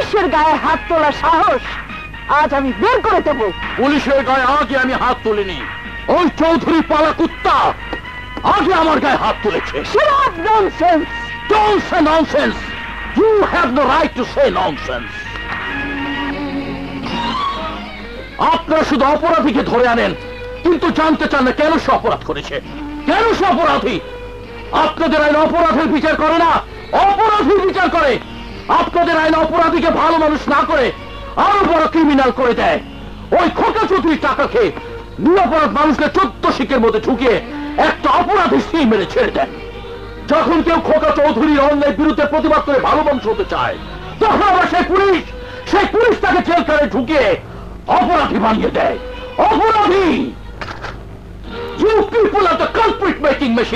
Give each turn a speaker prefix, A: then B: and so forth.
A: পুলিশের গায়ে হাত তোলার সাহস আজ আমি বের করে দেব।
B: পুলিশের গায়ে আগে আমি হাত তুলিনি, ওই চৌধুরী পালা কুত্তা আগে আমার গায়ে হাত তুলেছে।
A: Shut up, nonsense!
B: Don't say nonsense! You have no right to say nonsense! আপনারা শুধু অপরাধীকে ধরে আনেন, কিন্তু জানতে চান না কেন সে অপরাধ করেছে, কেন সে অপরাধী। আপনাদের আইন অপরাধের বিচার করে না, অপরাধীর বিচার করে। আপনাদের আইন অপরাধীকে ভালো মানুষ না করে আরো বড় ক্রিমিনাল করে দেয়। ওই খোকা চৌধুরীর টাকা খেয়ে নিরপরাধ মানুষকে 14 শিকের মধ্যে ঢুকিয়ে একটা অপরাধী স্ত্রী মেরে ছেড়ে দেন। যখন কেউ খোকা চৌধুরীর অন্যায়ের বিরুদ্ধে প্রতিবাদ করে ভালো মানুষ হতে চায়, তখন আবার সেই পুলিশ তাকে জেলখানে ঢুকিয়ে অপরাধী বানিয়ে দেয়। অপরাধী! You people are the culprit making machine!